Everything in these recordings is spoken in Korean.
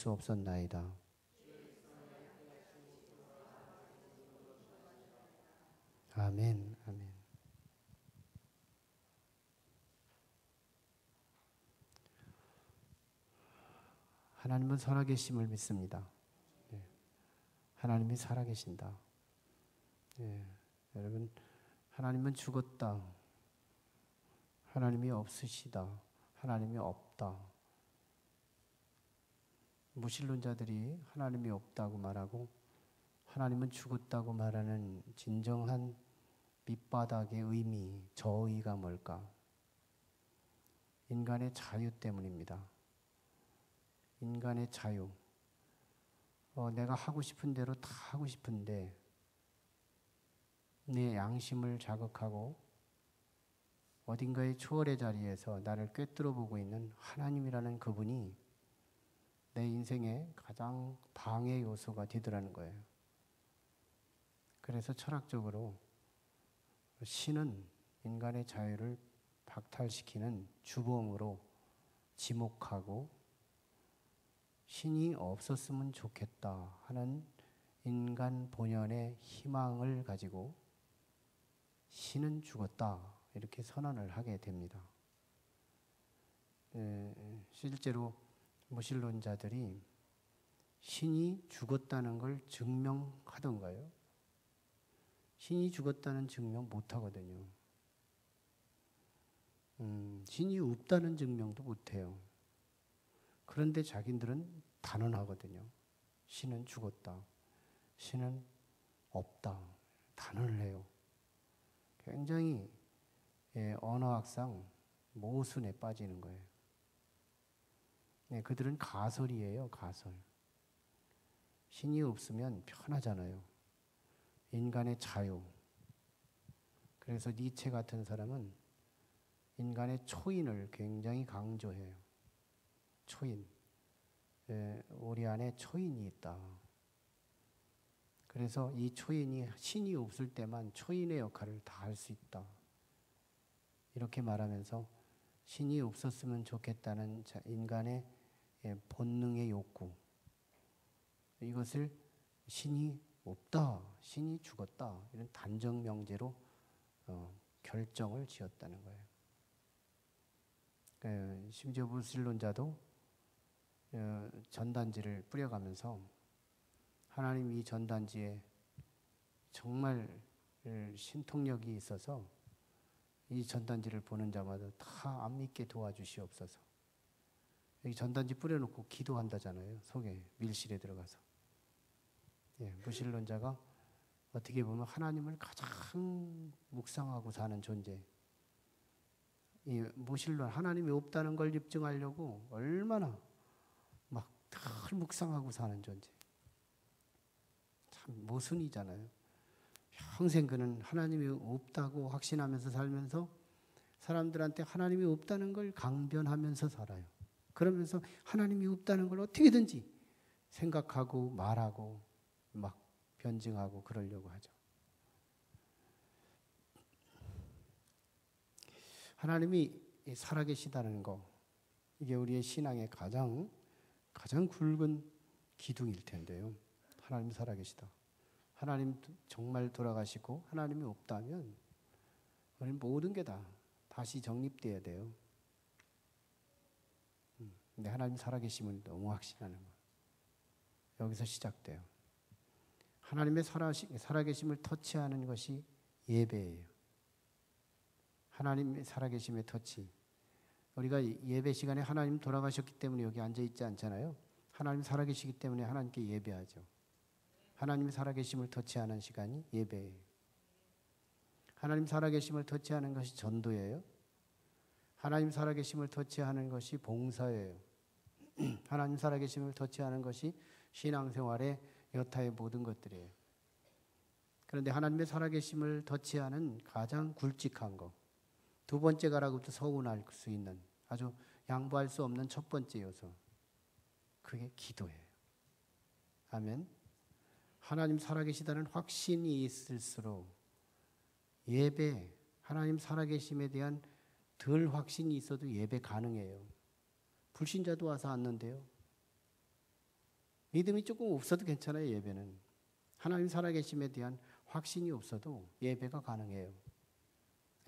수 없었나이다. 아멘, 아멘. 하나님은 살아계심을 믿습니다. 하나님이 살아계신다. 여러분, 하나님은 죽었다. 하나님이 없으시다. 하나님이 없다. 무신론자들이 하나님이 없다고 말하고 하나님은 죽었다고 말하는 진정한 밑바닥의 의미, 저의가 뭘까? 인간의 자유 때문입니다. 인간의 자유. 내가 하고 싶은 대로 다 하고 싶은데 내 양심을 자극하고 어딘가의 초월의 자리에서 나를 꿰뚫어 보고 있는 하나님이라는 그분이 내 인생의 가장 방해 요소가 되더라는 거예요. 그래서 철학적으로 신은 인간의 자유를 박탈시키는 주범으로 지목하고 신이 없었으면 좋겠다 하는 인간 본연의 희망을 가지고 신은 죽었다 이렇게 선언을 하게 됩니다. 실제로 무신론자들이 신이 죽었다는 걸 증명하던가요? 신이 죽었다는 증명 못하거든요. 신이 없다는 증명도 못해요. 그런데 자기들은 단언하거든요. 신은 죽었다. 신은 없다. 단언을 해요. 굉장히 언어학상 모순에 빠지는 거예요. 그들은 가설이에요. 가설. 신이 없으면 편하잖아요. 인간의 자유. 그래서 니체 같은 사람은 인간의 초인을 굉장히 강조해요. 초인. 우리 안에 초인이 있다. 그래서 이 초인이 신이 없을 때만 초인의 역할을 다 할 수 있다. 이렇게 말하면서 신이 없었으면 좋겠다는 인간의 본능의 욕구. 이것을 신이 없다, 신이 죽었다 이런 단정 명제로 결정을 지었다는 거예요. 심지어 무신론자도 전단지를 뿌려가면서 하나님 이 전단지에 정말 신통력이 있어서 이 전단지를 보는 자마다 다 안 믿게 도와주시옵소서. 여기 전단지 뿌려놓고 기도한다잖아요. 속에 밀실에 들어가서. 무신론자가 어떻게 보면 하나님을 가장 묵상하고 사는 존재. 이 무신론 하나님이 없다는 걸 입증하려고 얼마나 막 늘 묵상하고 사는 존재. 참 모순이잖아요. 평생 그는 하나님이 없다고 확신하면서 살면서 사람들한테 하나님이 없다는 걸 강변하면서 살아요. 그러면서 하나님이 없다는 걸 어떻게든지 생각하고 말하고 막 변증하고 그러려고 하죠. 하나님이 살아계시다는 거, 이게 우리의 신앙의 가장 굵은 기둥일 텐데요. 하나님 살아계시다. 하나님 정말 돌아가시고 하나님이 없다면 우리는 모든 게 다 다시 정립돼야 돼요. 근데 하나님 살아계심을 너무 확신하는 거예요. 여기서 시작돼요. 하나님의 살아계심을 터치하는 것이 예배예요. 하나님의 살아계심의 터치. 우리가 예배 시간에 하나님 돌아가셨기 때문에 여기 앉아있지 않잖아요. 하나님 살아계시기 때문에 하나님께 예배하죠. 하나님 살아계심을 터치하는 시간이 예배예요. 하나님 살아계심을 터치하는 것이 전도예요. 하나님 살아계심을 터치하는 것이 봉사예요. 하나님 살아계심을 터치하는 것이 신앙생활의 여타의 모든 것들이에요. 그런데 하나님의 살아계심을 터치하는 가장 굵직한 것, 두 번째 가라고도 서운할 수 있는 아주 양보할 수 없는 첫 번째 요소, 그게 기도예요. 아멘. 하나님 살아계시다는 확신이 있을수록 예배, 하나님 살아계심에 대한 덜 확신이 있어도 예배 가능해요. 불신자도 와서 앉는데요. 믿음이 조금 없어도 괜찮아요. 예배는 하나님 살아계심에 대한 확신이 없어도 예배가 가능해요.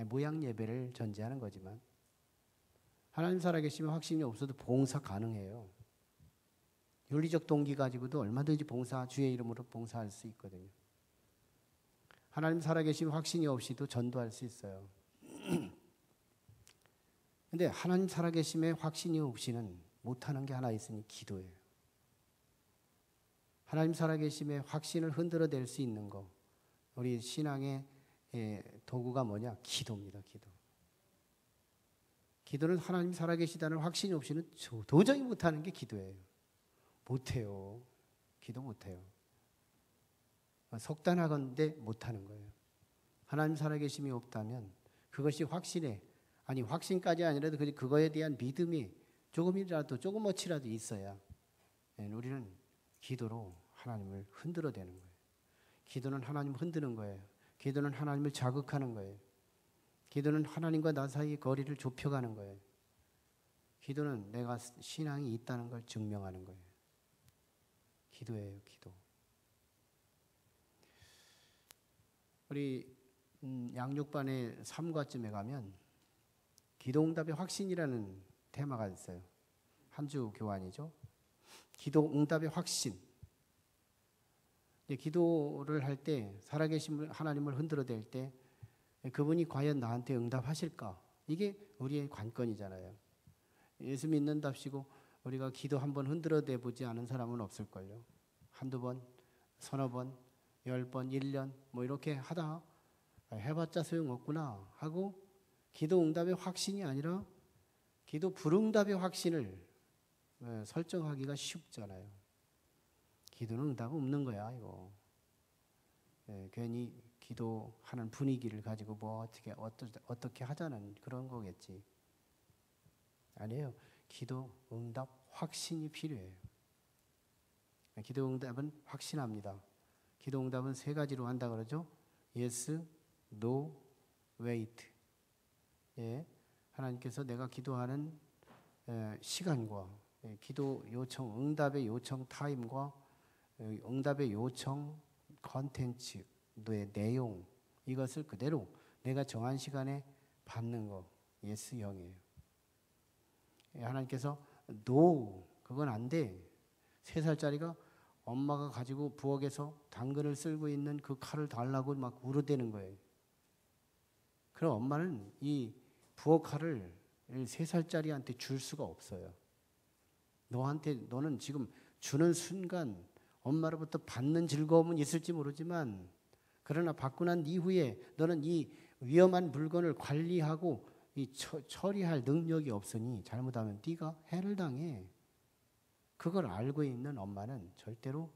모양 예배를 전제하는 거지만 하나님 살아계시면 확신이 없어도 봉사 가능해요. 윤리적 동기 가지고도 얼마든지 주의 이름으로 봉사할 수 있거든요. 하나님 살아계시면 확신이 없이도 전도할 수 있어요. 근데 하나님 살아계심에 확신이 없이는 못하는 게 하나 있으니 기도예요. 하나님 살아계심에 확신을 흔들어낼 수 있는 거, 우리 신앙의 도구가 뭐냐? 기도입니다. 기도. 기도는 하나님 살아계시다는 확신이 없이는 도저히 못하는 게 기도예요. 못해요. 기도 못해요. 속단하건대 못하는 거예요. 하나님 살아계심이 없다면 그것이 확신까지 아니라도 그거에 대한 믿음이 조금어치라도 있어야 우리는 기도로 하나님을 흔들어대는 거예요. 기도는 하나님을 흔드는 거예요. 기도는 하나님을 자극하는 거예요. 기도는 하나님과 나 사이의 거리를 좁혀가는 거예요. 기도는 내가 신앙이 있다는 걸 증명하는 거예요. 기도예요, 기도. 우리 양육반의 3과쯤에 가면 기도응답의 확신이라는 테마가 있어요. 한 주 교환이죠. 기도응답의 확신. 기도를 할 때 살아계신 하나님을 흔들어댈 때 그분이 과연 나한테 응답하실까? 이게 우리의 관건이잖아요. 예수 믿는답시고 우리가 기도 한번 흔들어대 보지 않은 사람은 없을걸요. 한두 번, 서너 번, 10번, 1년 뭐 이렇게 하다 해봤자 소용없구나 하고 기도 응답의 확신이 아니라 기도 불응답의 확신을 설정하기가 쉽잖아요. 기도는 응답 없는 거야 이거. 괜히 기도하는 분위기를 가지고 뭐 어떻게 하자는 그런 거겠지. 아니에요. 기도 응답 확신이 필요해요. 기도 응답은 확신합니다. 기도 응답은 3가지로 한다 그러죠. Yes, No, Wait. 예, 하나님께서 내가 기도하는 시간과 기도 요청, 응답의 요청 타임과 응답의 요청 컨텐츠의 내용 이것을 그대로 내가 정한 시간에 받는 거 Yes, 영이에요. 하나님께서 No, 그건 안 돼. 3살짜리가 엄마가 가지고 부엌에서 당근을 썰고 있는 그 칼을 달라고 막 울어대는 거예요. 그럼 엄마는 이 부엌 칼을 3살짜리한테 줄 수가 없어요. 너는 지금 주는 순간 엄마로부터 받는 즐거움은 있을지 모르지만 그러나 받고 난 이후에 너는 이 위험한 물건을 관리하고 이 처리할 능력이 없으니 잘못하면 네가 해를 당해. 그걸 알고 있는 엄마는 절대로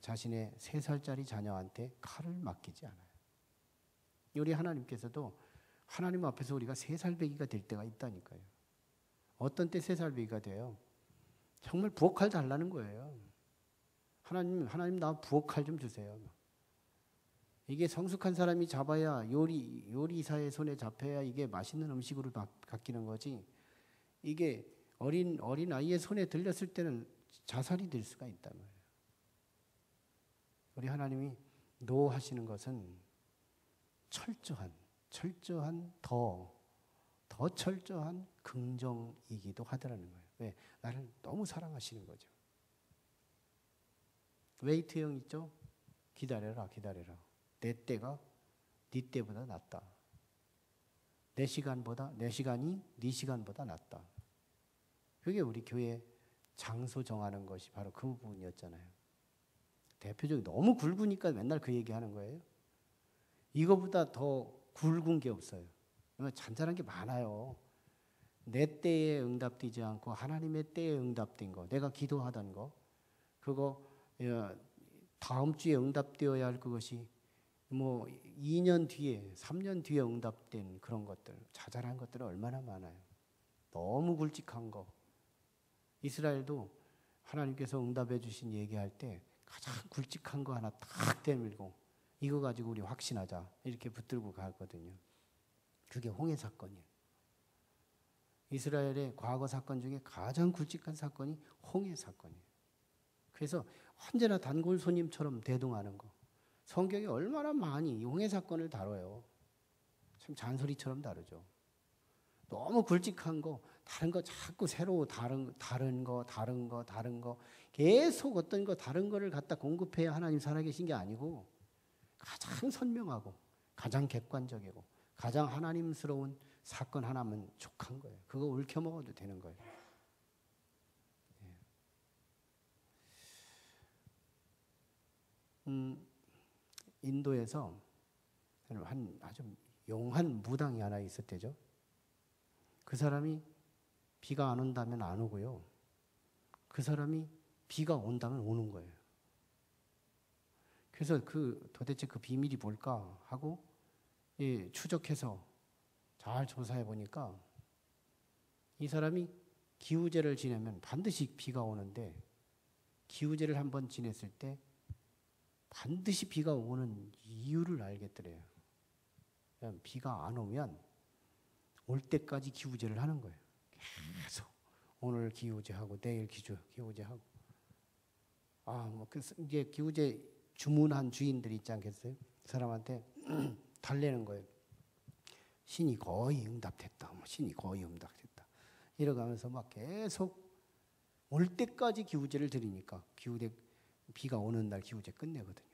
자신의 3살짜리 자녀한테 칼을 맡기지 않아요. 우리 하나님께서도 하나님 앞에서 우리가 3살배기가 될 때가 있다니까요. 어떤 때 3살배기가 돼요? 정말 부엌칼 달라는 거예요. 하나님 나 부엌칼 좀 주세요. 이게 성숙한 사람이 잡아야 요리사의 손에 잡혀야 이게 맛있는 음식으로 바뀌는 거지. 이게 어린 아이의 손에 들렸을 때는 자살이 될 수가 있단 말이에요. 우리 하나님이 노 하시는 것은 철저한 더 철저한 긍정이기도 하더라는 거예요. 왜? 나를 너무 사랑하시는 거죠. 웨이트형 있죠? 기다려라. 내 때가 네 때보다 낫다. 내 시간이 네 시간보다 낫다. 그게 우리 교회 장소 정하는 것이 바로 그 부분이었잖아요. 대표적으로 너무 굵으니까 맨날 그 얘기하는 거예요. 이거보다 더 굵은 게 없어요. 잔잔한 게 많아요. 내 때에 응답되지 않고 하나님의 때에 응답된 거, 내가 기도하던 거, 그거 다음 주에 응답되어야 할 그것이 뭐 2년 뒤에, 3년 뒤에 응답된 그런 것들, 자잘한 것들은 얼마나 많아요. 너무 굵직한 거. 이스라엘도 하나님께서 응답해 주신 얘기할 때 가장 굵직한 거 하나 딱 내밀고 이거 가지고 우리 확신하자 이렇게 붙들고 가거든요. 그게 홍해 사건이에요. 이스라엘의 과거 사건 중에 가장 굵직한 사건이 홍해 사건이에요. 그래서 언제나 단골 손님처럼 대동하는 거. 성경이 얼마나 많이 용해 사건을 다뤄요. 참 잔소리처럼 다루죠. 너무 굵직한 거, 다른 거 자꾸 새로 다른 거 계속 어떤 거 다른 거를 갖다 공급해야 하나님 살아계신 게 아니고 가장 선명하고 가장 객관적이고 가장 하나님스러운 사건 하나만 족한 거예요. 그거 옳혀 먹어도 되는 거예요. 인도에서 한 아주 용한 무당이 하나 있었대죠. 그 사람이 비가 안 온다면 안 오고요. 그 사람이 비가 온다면 오는 거예요. 그래서 도대체 그 비밀이 뭘까 하고 추적해서 잘 조사해 보니까 이 사람이 기우제를 지내면 반드시 비가 오는데 기우제를 한번 지냈을 때 반드시 비가 오는 이유를 알겠더래요. 비가 안 오면 올 때까지 기우제를 하는 거예요. 계속 오늘 기우제하고 내일 기우제하고 이제 기우제 주문한 주인들이 있지 않겠어요? 그 사람한테 달래는 거예요. 신이 거의 응답됐다. 신이 거의 응답됐다. 이러가면서 막 계속 올 때까지 기우제를 드리니까 비가 오는 날 기우제 끝내거든요.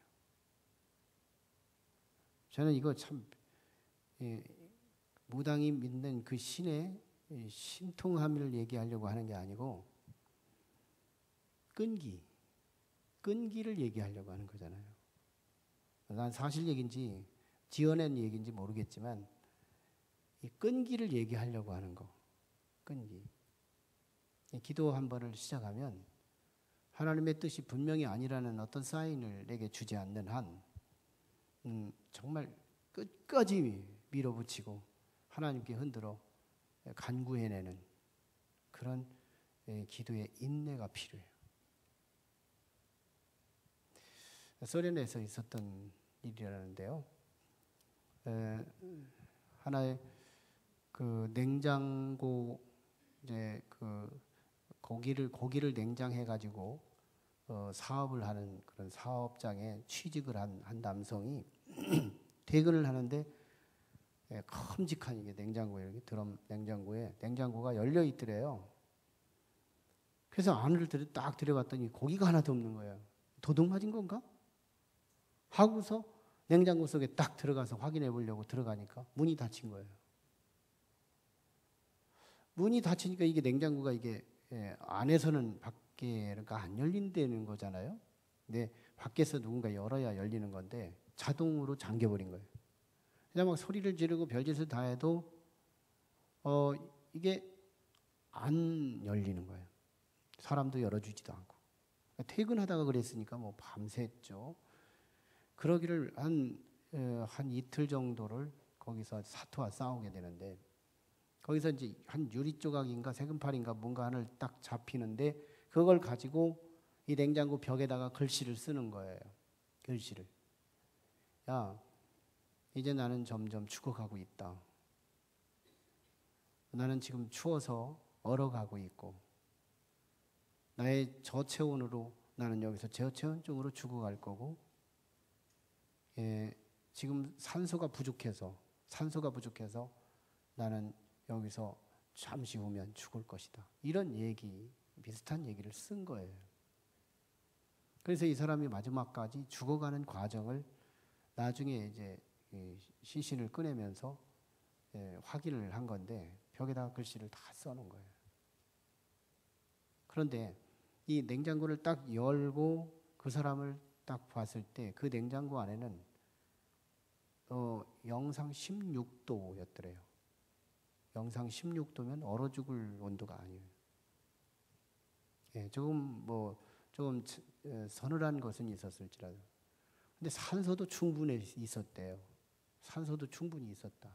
저는 이거 참 무당이 믿는 그 신의 신통함을 얘기하려고 하는 게 아니고 끈기를 얘기하려고 하는 거잖아요. 난 사실 얘기인지 지어낸 얘기인지 모르겠지만 이 끈기를 얘기하려고 하는 거. 끈기. 기도 한 번을 시작하면 하나님의 뜻이 분명히 아니라는 어떤 사인을 내게 주지 않는 한 정말 끝까지 밀어붙이고 하나님께 흔들어 간구해내는 그런 기도의 인내가 필요해요. 소련에서 있었던 일이라는데요. 하나의 그 냉장고 이제 그 고기를 냉장해 가지고 사업을 하는 그런 사업장에 취직을 한 남성이 퇴근을 하는데 큼직한 이게 냉장고에 이렇게 드럼 냉장고가 열려 있더래요. 그래서 안을 딱 들여봤더니 고기가 하나도 없는 거예요. 도둑 맞은 건가? 하고서 냉장고 속에 딱 들어가서 확인해 보려고 들어가니까 문이 닫힌 거예요. 문이 닫히니까 이게 냉장고가 이게 안에서는 밖에가 안 열린다는 거잖아요. 근데 밖에서 누군가 열어야 열리는 건데 자동으로 잠겨버린 거예요. 그냥 막 소리를 지르고 별짓을 다 해도 이게 안 열리는 거예요. 사람도 열어주지도 않고. 퇴근하다가 그랬으니까 뭐 밤샜죠. 그러기를 한 이틀 정도를 거기서 사토와 싸우게 되는데 거기서 이제 한 유리 조각인가 세금팔인가 뭔가 하나를 딱 잡히는데 그걸 가지고 이 냉장고 벽에다가 글씨를 쓰는 거예요. 글씨를. 야, 이제 나는 점점 죽어가고 있다. 나는 지금 추워서 얼어가고 있고 나의 저체온으로 나는 여기서 저체온증으로 죽어갈 거고 지금 산소가 부족해서 나는 여기서 잠시 후면 죽을 것이다. 이런 비슷한 얘기를 쓴 거예요. 그래서 이 사람이 마지막까지 죽어가는 과정을 나중에 이제 시신을 꺼내면서 확인을 한 건데 벽에다가 글씨를 다 써놓은 거예요. 그런데 이 냉장고를 딱 열고 그 사람을 딱 봤을 때 그 냉장고 안에는 영상 16도였더래요. 영상 16도면 얼어 죽을 온도가 아니에요. 조금 서늘한 것은 있었을지라도. 근데 산소도 충분히 있었대요. 산소도 충분히 있었다.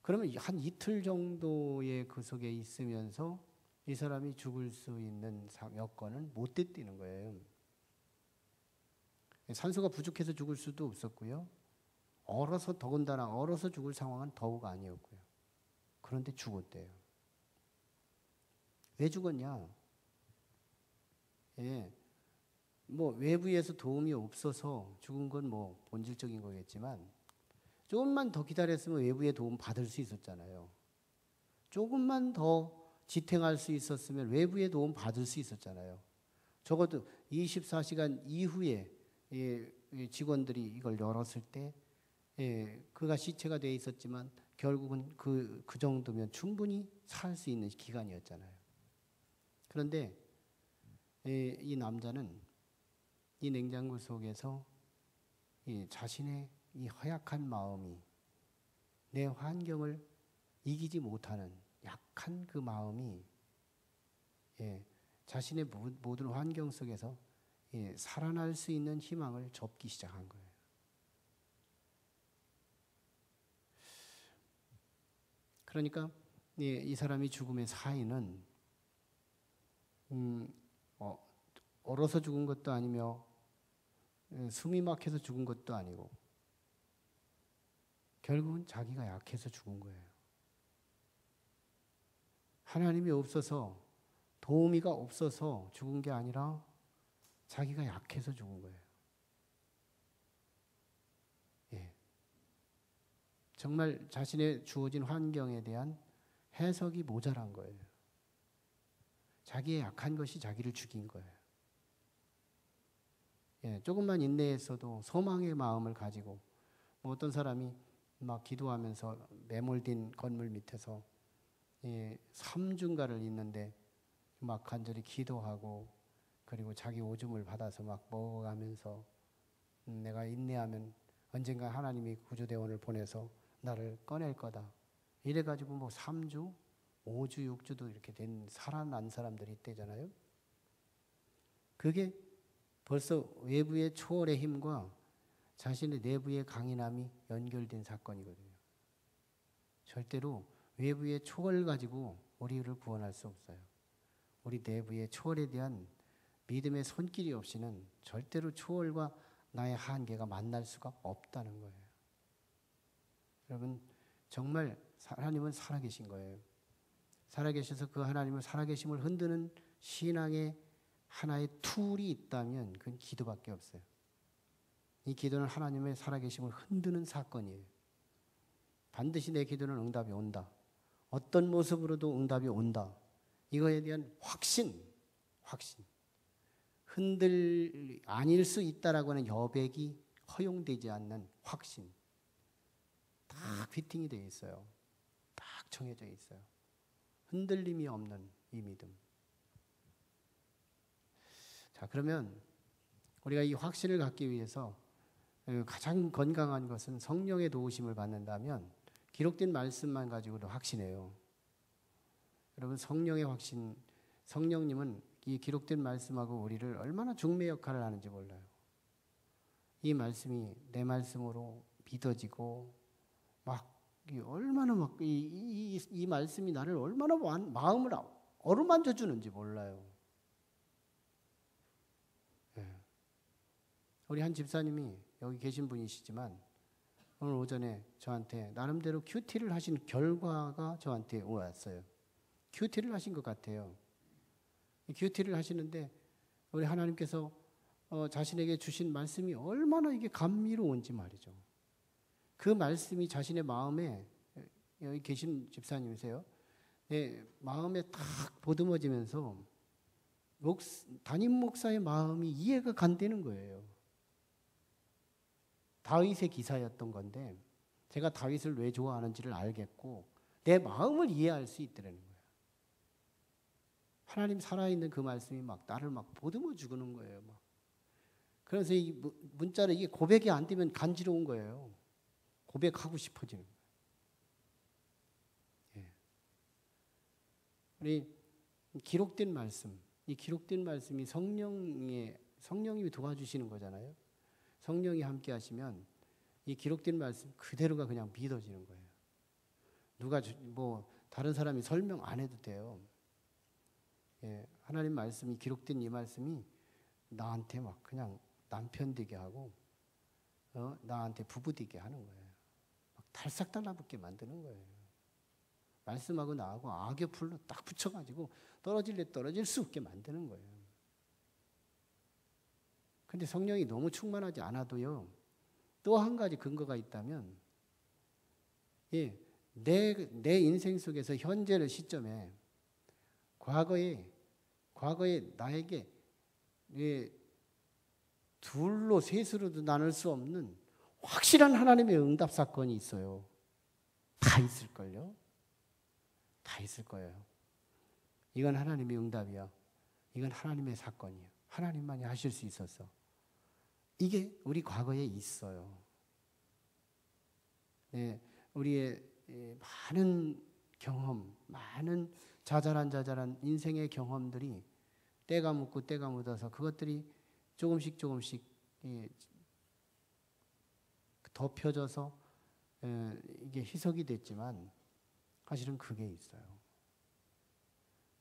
그러면 한 이틀 정도의 그 속에 있으면서 이 사람이 죽을 수 있는 여건은 못 됐다는 거예요. 산소가 부족해서 죽을 수도 없었고요. 더군다나 얼어서 죽을 상황은 더욱 아니었고요. 그런데 죽었대요. 왜 죽었냐? 예, 뭐 외부에서 도움이 없어서 죽은 건 뭐 본질적인 거겠지만 조금만 더 기다렸으면 외부의 도움 받을 수 있었잖아요. 조금만 더 지탱할 수 있었으면 외부의 도움 받을 수 있었잖아요. 적어도 24시간 이후에 직원들이 이걸 열었을 때 그가 시체가 돼 있었지만 결국은 그 정도면 충분히 살 수 있는 기간이었잖아요. 그런데 이 남자는 이 냉장고 속에서 자신의 이 허약한 마음이 내 환경을 이기지 못하는 약한 그 마음이 자신의 모든 환경 속에서 살아날 수 있는 희망을 접기 시작한 거예요. 그러니까 이 사람이 죽음의 사인은 얼어서 죽은 것도 아니며 숨이 막혀서 죽은 것도 아니고 결국은 자기가 약해서 죽은 거예요. 하나님이 없어서 도우미가 없어서 죽은 게 아니라 자기가 약해서 죽은 거예요. 정말 자신의 주어진 환경에 대한 해석이 모자란 거예요. 자기의 약한 것이 자기를 죽인 거예요. 조금만 인내했어도 소망의 마음을 가지고 뭐 어떤 사람이 막 기도하면서 매몰된 건물 밑에서 3중가를 있는데 막 간절히 기도하고 그리고 자기 오줌을 받아서 막 먹어가면서 내가 인내하면 언젠가 하나님이 구조대원을 보내서 나를 꺼낼 거다. 이래가지고 뭐 3주, 5주, 6주도 이렇게 살아난 사람들이 있대잖아요. 그게 벌써 외부의 초월의 힘과 자신의 내부의 강인함이 연결된 사건이거든요. 절대로 외부의 초월 가지고 우리를 구원할 수 없어요. 우리 내부의 초월에 대한 믿음의 손길이 없이는 절대로 초월과 나의 한계가 만날 수가 없다는 거예요. 여러분, 정말 하나님은 살아계신 거예요. 살아계셔서 그 하나님을 살아계심을 흔드는 신앙의 하나의 툴이 있다면 그건 기도밖에 없어요. 이 기도는 하나님의 살아계심을 흔드는 사건이에요. 반드시 내 기도는 응답이 온다. 어떤 모습으로도 응답이 온다. 이거에 대한 확신. 아닐 수 있다라고 하는 여백이 허용되지 않는 확신. 딱 피팅이 되어 있어요. 딱 정해져 있어요. 흔들림이 없는 이 믿음. 자, 그러면 우리가 이 확신을 갖기 위해서 가장 건강한 것은 성령의 도우심을 받는다면 기록된 말씀만 가지고도 확신해요. 여러분, 성령의 확신, 성령님은 이 기록된 말씀하고 우리를 얼마나 중매 역할을 하는지 몰라요. 이 말씀이 내 말씀으로 믿어지고 얼마나 이 말씀이 나를 얼마나 마음을 어루만져 주는지 몰라요. 우리 한 집사님이 여기 계신 분이시지만 오늘 오전에 저한테 나름대로 큐티를 하신 결과가 저한테 왔어요. 큐티를 하신 것 같아요. 큐티를 하시는데 우리 하나님께서 자신에게 주신 말씀이 얼마나 이게 감미로운지 말이죠. 그 말씀이 자신의 마음에, 여기 계신 집사님이세요. 마음에 딱 보듬어지면서 담임 목사의 마음이 이해가 간다는 거예요. 다윗의 기사였던 건데 제가 다윗을 왜 좋아하는지를 알겠고 내 마음을 이해할 수 있다는 거예요. 하나님 살아있는 그 말씀이 나를 보듬어 주는 거예요. 그래서 이 문자를 이게 고백이 안 되면 간지러운 거예요. 고백하고 싶어지는 거예요. 우리 기록된 말씀, 이 기록된 말씀이 성령님이 도와주시는 거잖아요. 성령이 함께 하시면 이 기록된 말씀 그대로가 그냥 믿어지는 거예요. 누가 다른 사람이 설명 안 해도 돼요. 하나님 말씀이 기록된 이 말씀이 나한테 그냥 남편 되게 하고 나한테 부부 되게 하는 거예요. 달싹 달라붙게 만드는 거예요. 말씀하고 나하고 악의 풀로 딱 붙여가지고 떨어질래 떨어질 수 없게 만드는 거예요. 근데 성령이 너무 충만하지 않아도요. 또 한 가지 근거가 있다면 내 인생 속에서 현재의 시점에 과거에 나에게 둘로 셋으로도 나눌 수 없는 확실한 하나님의 응답 사건이 있어요. 다 있을걸요. 다 있을 거예요. 이건 하나님의 응답이야. 이건 하나님의 사건이야. 하나님만이 하실 수 있었어. 이게 우리 과거에 있어요. 네, 우리의 많은 경험, 많은 자잘한 인생의 경험들이 때가 묻고 때가 묻어서 그것들이 조금씩 덮여져서 이게 희석이 됐지만 사실은 그게 있어요.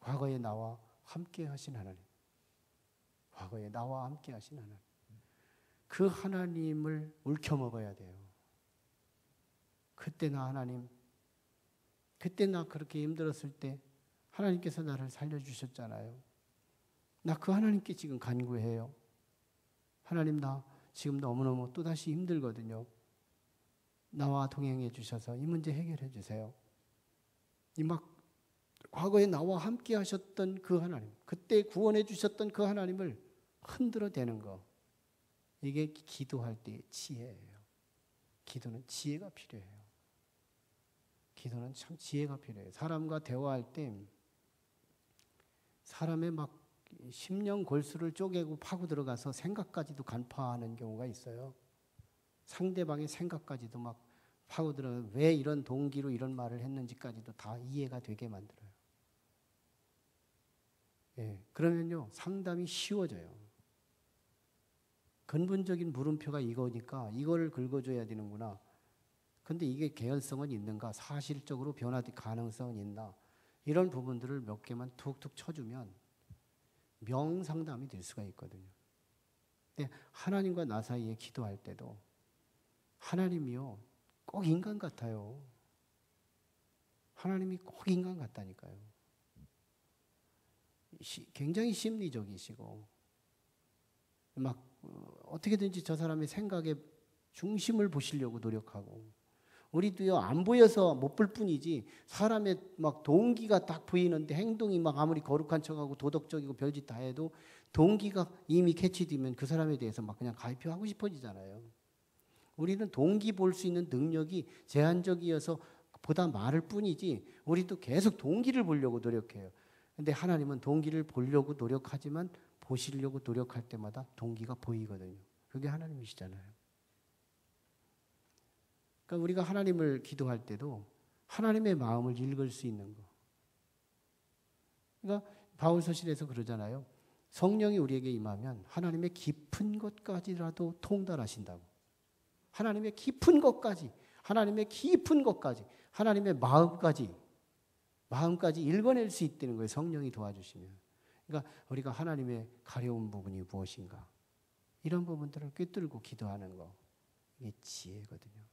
과거에 나와 함께 하신 하나님. 과거에 나와 함께 하신 하나님. 그 하나님을 울켜먹어야 돼요. 그때 나 하나님, 그때 나 그렇게 힘들었을 때 하나님께서 나를 살려주셨잖아요. 나 그 하나님께 지금 간구해요. 하나님 나 지금 너무너무 또다시 힘들거든요. 나와 동행해 주셔서 이 문제 해결해 주세요. 과거에 나와 함께 하셨던 그 하나님, 그때 구원해 주셨던 그 하나님을 흔들어 대는 거. 이게 기도할 때의 지혜예요. 기도는 지혜가 필요해요. 기도는 참 지혜가 필요해요. 사람과 대화할 때 사람의 심령 골수를 쪼개고 파고 들어가서 생각까지도 간파하는 경우가 있어요. 상대방의 생각까지도 파고 들어가서 왜 이런 동기로 이런 말을 했는지까지도 다 이해가 되게 만들어요. 그러면요 상담이 쉬워져요. 근본적인 물음표가 이거니까 이거를 긁어줘야 되는구나. 근데 이게 개연성은 있는가? 사실적으로 변화될 가능성은 있나? 이런 부분들을 몇 개만 툭툭 쳐주면 명상담이 될 수가 있거든요. 근데 하나님과 나 사이에 기도할 때도 하나님이요 꼭 인간 같아요. 하나님이 꼭 인간 같다니까요. 굉장히 심리적이시고 어떻게든지 저 사람의 생각의 중심을 보시려고 노력하고 우리도요 안 보여서 못 볼 뿐이지 사람의 동기가 딱 보이는데 행동이 아무리 거룩한 척하고 도덕적이고 별짓 다 해도 동기가 이미 캐치되면 그 사람에 대해서 그냥 가입하고 싶어지잖아요. 우리는 동기 볼 수 있는 능력이 제한적이어서 보다 많을 뿐이지 우리도 계속 동기를 보려고 노력해요. 근데 하나님은 동기를 보려고 노력하지만 보시려고 노력할 때마다 동기가 보이거든요. 그게 하나님이시잖아요. 그러니까 우리가 하나님을 기도할 때도 하나님의 마음을 읽을 수 있는 거. 그러니까 바울서실에서 그러잖아요. 성령이 우리에게 임하면 하나님의 깊은 것까지라도 통달하신다고. 하나님의 깊은 것까지, 하나님의 깊은 것까지, 하나님의 마음까지 읽어낼 수 있다는 거예요. 성령이 도와주시면. 그러니까 우리가 하나님의 가려운 부분이 무엇인가. 이런 부분들을 꿰뚫고 기도하는 거. 이게 지혜거든요.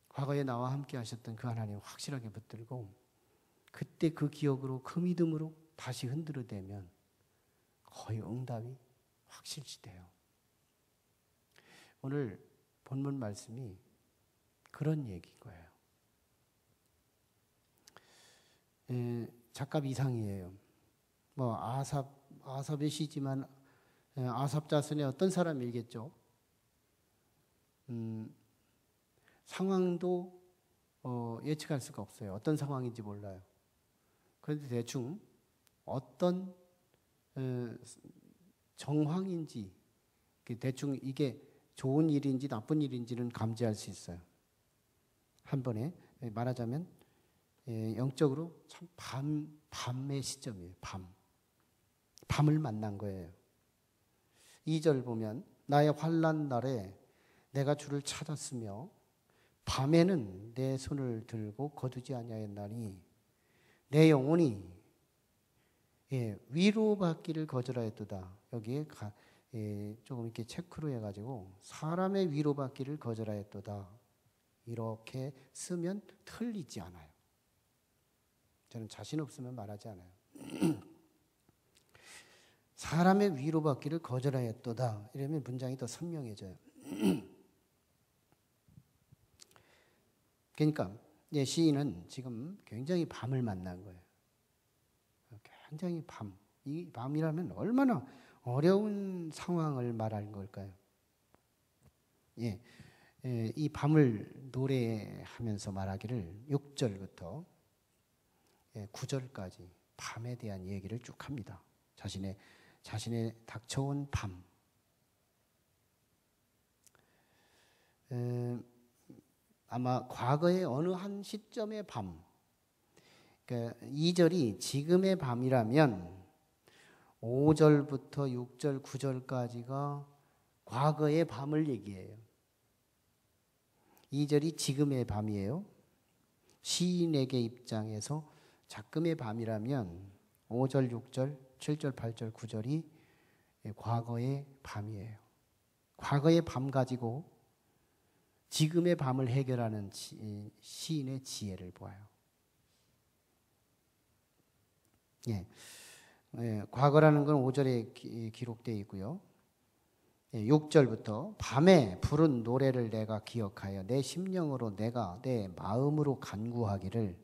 과거에 나와 함께 하셨던 그 하나님 확실하게 붙들고 그때 그 기억으로 그 믿음으로 다시 흔들어대면 거의 응답이 확실시돼요. 오늘 본문 말씀이 그런 얘기인 거예요. 작가 이상이에요. 아삽의 시지만 아삽 자손의 어떤 사람이겠죠. 상황도 예측할 수가 없어요. 어떤 상황인지 몰라요. 그런데 대충 어떤 정황인지 대충 이게 좋은 일인지 나쁜 일인지는 감지할 수 있어요. 한 번에 말하자면 영적으로 참 밤의 시점이에요. 밤을 만난 거예요. 2절 보면 나의 환난 날에 내가 주를 찾았으며 밤에는 내 손을 들고 거두지 아니하였나니 내 영혼이 위로받기를 거절하였도다. 여기에 조금 이렇게 체크로 해가지고 사람의 위로받기를 거절하였도다. 이렇게 쓰면 틀리지 않아요. 저는 자신 없으면 말하지 않아요. 사람의 위로받기를 거절하였도다. 이러면 문장이 더 선명해져요. 그러니까 시인은 지금 굉장히 밤을 만난 거예요. 굉장히 밤. 이 밤이라면 얼마나 어려운 상황을 말하는 걸까요? 이 밤을 노래하면서 말하기를 6절부터 9절까지 밤에 대한 얘기를 쭉 합니다. 자신의 닥쳐온 밤. 아마 과거의 어느 한 시점의 밤. 그러니까 2절이 지금의 밤이라면 5절부터 6절, 9절까지가 과거의 밤을 얘기해요. 2절이 지금의 밤이에요. 시인에게 입장에서 작금의 밤이라면 5절, 6절, 7절, 8절, 9절이 과거의 밤이에요. 과거의 밤 가지고 지금의 밤을 해결하는 시인의 지혜를 보아요. 과거라는 건 5절에 기록되어 있고요. 6절부터 밤에 부른 노래를 내가 기억하여 내 심령으로 내가 내 마음으로 간구하기를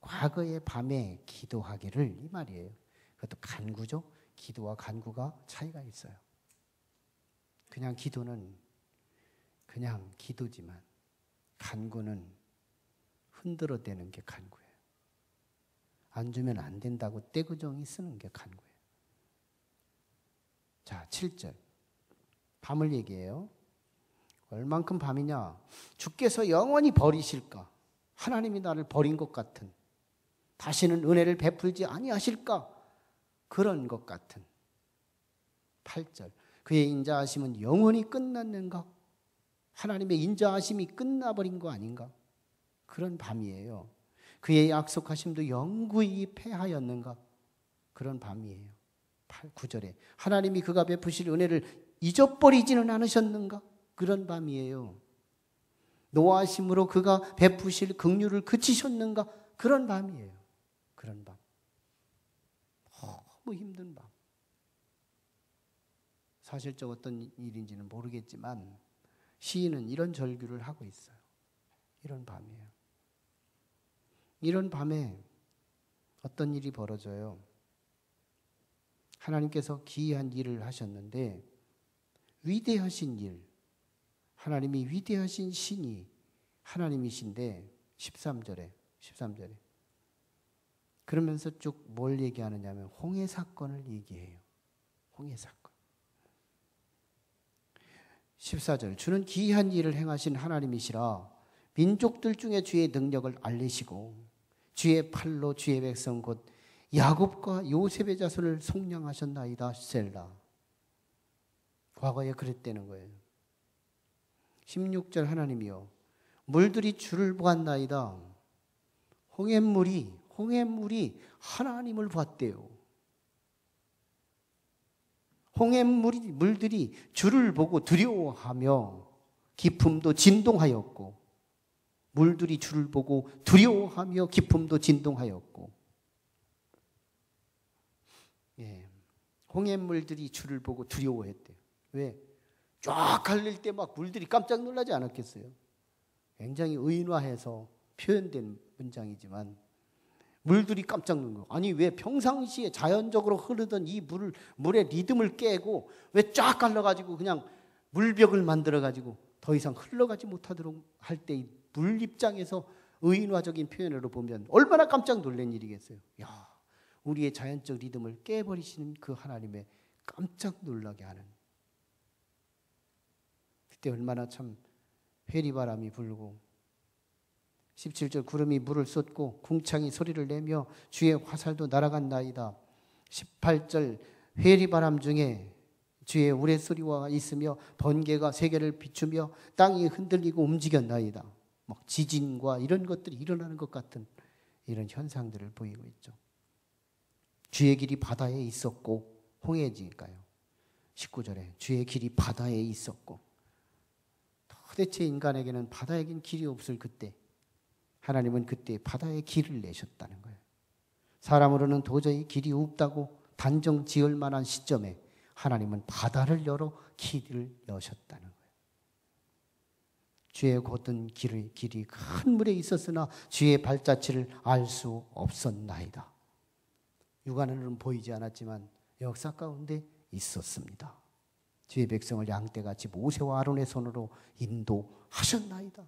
과거의 밤에 기도하기를 이 말이에요. 그것도 간구죠. 기도와 간구가 차이가 있어요. 그냥 기도는 그냥 기도지만 간구는 흔들어대는 게 간구예요. 안 주면 안 된다고 떼구정이 쓰는 게 간구예요. 자, 7절. 밤을 얘기해요. 얼만큼 밤이냐? 주께서 영원히 버리실까? 하나님이 나를 버린 것 같은, 다시는 은혜를 베풀지 아니하실까? 그런 것 같은. 8절. 그의 인자하심은 영원히 끝났는가? 하나님의 인자하심이 끝나버린 거 아닌가? 그런 밤이에요. 그의 약속하심도 영구히 패하였는가? 그런 밤이에요. 9절에 하나님이 그가 베푸실 은혜를 잊어버리지는 않으셨는가? 그런 밤이에요. 노하심으로 그가 베푸실 긍휼을 그치셨는가? 그런 밤이에요. 그런 밤. 너무 힘든 밤. 사실적 어떤 일인지는 모르겠지만 시인은 이런 절규를 하고 있어요. 이런 밤이에요. 이런 밤에 어떤 일이 벌어져요? 하나님께서 기이한 일을 하셨는데 위대하신 일, 하나님이 위대하신 신이 하나님이신데 13절에 그러면서 쭉 뭘 얘기하느냐면 홍해 사건을 얘기해요. 홍해 사건. 14절. 주는 기이한 일을 행하신 하나님이시라 민족들 중에 주의 능력을 알리시고 주의 팔로 주의 백성 곧 야곱과 요셉의 자손을 속량하셨나이다. 셀라. 과거에 그랬다는 거예요. 16절. 하나님이여 물들이 주를 보았나이다. 홍해물이 하나님을 봤대요. 물들이 주를 보고 두려워하며 기품도 진동하였고, 물들이 주를 보고 두려워하며 기품도 진동하였고, 홍해물들이 주를 보고 두려워했대요. 왜? 쫙 갈릴 때 막 물들이 깜짝 놀라지 않았겠어요? 굉장히 의인화해서 표현된 문장이지만 물들이 깜짝 놀란 거예요. 아니 왜 평상시에 자연적으로 흐르던 이 물의 리듬을 깨고 왜 쫙 갈라가지고 그냥 물벽을 만들어가지고 더 이상 흘러가지 못하도록 할 때 이 물 입장에서 의인화적인 표현으로 보면 얼마나 깜짝 놀란 일이겠어요. 야, 우리의 자연적 리듬을 깨버리시는 그 하나님의 깜짝 놀라게 하는. 그때 얼마나 참 회리바람이 불고 17절 구름이 물을 쏟고 궁창이 소리를 내며 주의 화살도 날아간나이다. 18절 회리바람 중에 주의 우레소리와 있으며 번개가 세계를 비추며 땅이 흔들리고 움직였나이다. 막 지진과 이런 것들이 일어나는 것 같은 이런 현상들을 보이고 있죠. 주의 길이 바다에 있었고 홍해지니까요. 19절에 주의 길이 바다에 있었고 도대체 인간에게는 바다에겐 길이 없을 그때 하나님은 그때 바다에 길을 내셨다는 거예요. 사람으로는 도저히 길이 없다고 단정 지을 만한 시점에 하나님은 바다를 열어 길을 여셨다는 거예요. 주의 곧은 길이 큰 물에 있었으나 주의 발자취를 알 수 없었나이다. 육안으로는 보이지 않았지만 역사 가운데 있었습니다. 주의 백성을 양떼같이 모세와 아론의 손으로 인도하셨나이다.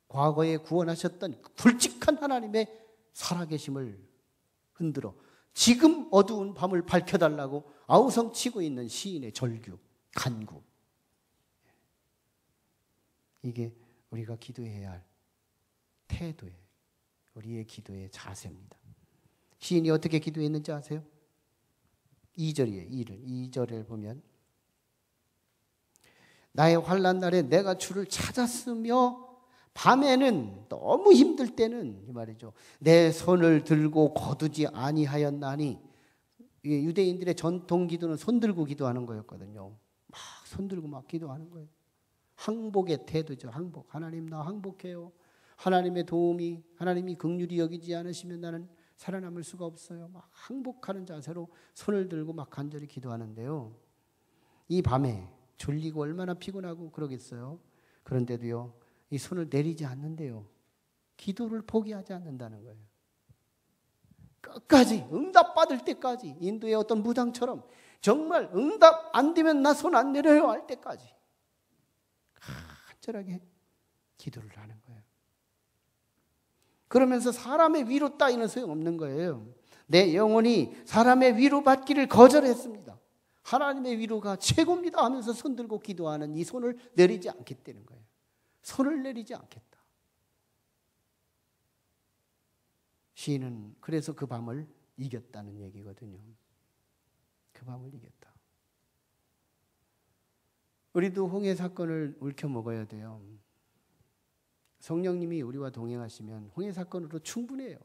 과거에 구원하셨던 굵직한 하나님의 살아계심을 흔들어 지금 어두운 밤을 밝혀달라고 아우성치고 있는 시인의 절규, 간구. 이게 우리가 기도해야 할 태도예요. 우리의 기도의 자세입니다. 시인이 어떻게 기도했는지 아세요? 2절이에요. 2절을 보면 나의 환난 날에 내가 주를 찾았으며 밤에는 너무 힘들 때는 이 말이죠. 내 손을 들고 거두지 아니하였나니. 유대인들의 전통 기도는 손 들고 기도하는 거였거든요. 막 손 들고 막 기도하는 거예요. 항복의 태도죠. 항복. 하나님 나 항복해요. 하나님의 도움이 하나님이 긍휼히 여기지 않으시면 나는 살아남을 수가 없어요. 막 항복하는 자세로 손을 들고 막 간절히 기도하는데요. 이 밤에 졸리고 얼마나 피곤하고 그러겠어요. 그런데도요. 이 손을 내리지 않는데요. 기도를 포기하지 않는다는 거예요. 끝까지 응답받을 때까지 인도의 어떤 무당처럼 정말 응답 안 되면 나 손 안 내려요 할 때까지 간절하게 기도를 하는 거예요. 그러면서 사람의 위로 따위는 소용없는 거예요. 내 영혼이 사람의 위로받기를 거절했습니다. 하나님의 위로가 최고입니다 하면서 손 들고 기도하는 이 손을 내리지 않겠다는 거예요. 손을 내리지 않겠다. 시인은 그래서 그 밤을 이겼다는 얘기거든요. 그 밤을 이겼다. 우리도 홍해 사건을 옳혀 먹어야 돼요. 성령님이 우리와 동행하시면 홍해 사건으로 충분해요.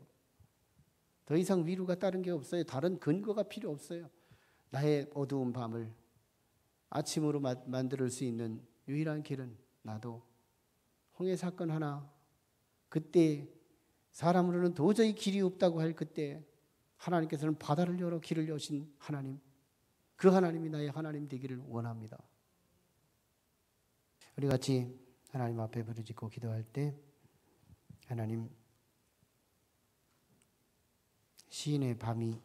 더 이상 위로가 다른 게 없어요. 다른 근거가 필요 없어요. 나의 어두운 밤을 아침으로 만들 수 있는 유일한 길은 나도 홍해 사건 하나, 그때 사람으로는 도저히 길이 없다고 할 그때 하나님께서는 바다를 열어 길을 여신 하나님, 그 하나님이 나의 하나님 되기를 원합니다. 우리 같이 하나님 앞에 부르짖고 기도할 때 하나님, 시인의 밤이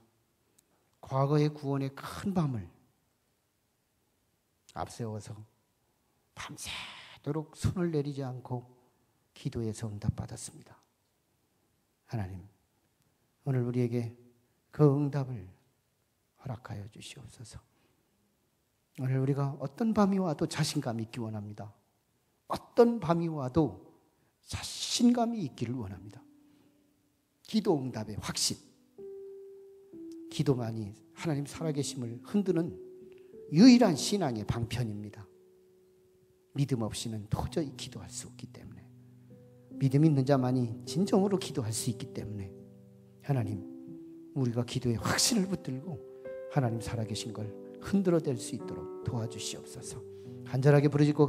과거의 구원의 큰 밤을 앞세워서 밤새도록 손을 내리지 않고 기도에서 응답받았습니다. 하나님, 오늘 우리에게 그 응답을 허락하여 주시옵소서. 오늘 우리가 어떤 밤이 와도 자신감이 있기 원합니다. 어떤 밤이 와도 자신감이 있기를 원합니다. 기도 응답의 확신. 기도만이 하나님 살아계심을 흔드는 유일한 신앙의 방편입니다. 믿음 없이는 도저히 기도할 수 없기 때문에, 믿음 있는 자만이 진정으로 기도할 수 있기 때문에 하나님, 우리가 기도에 확신을 붙들고 하나님 살아계신 걸 흔들어댈 수 있도록 도와주시옵소서. 간절하게 부르짖고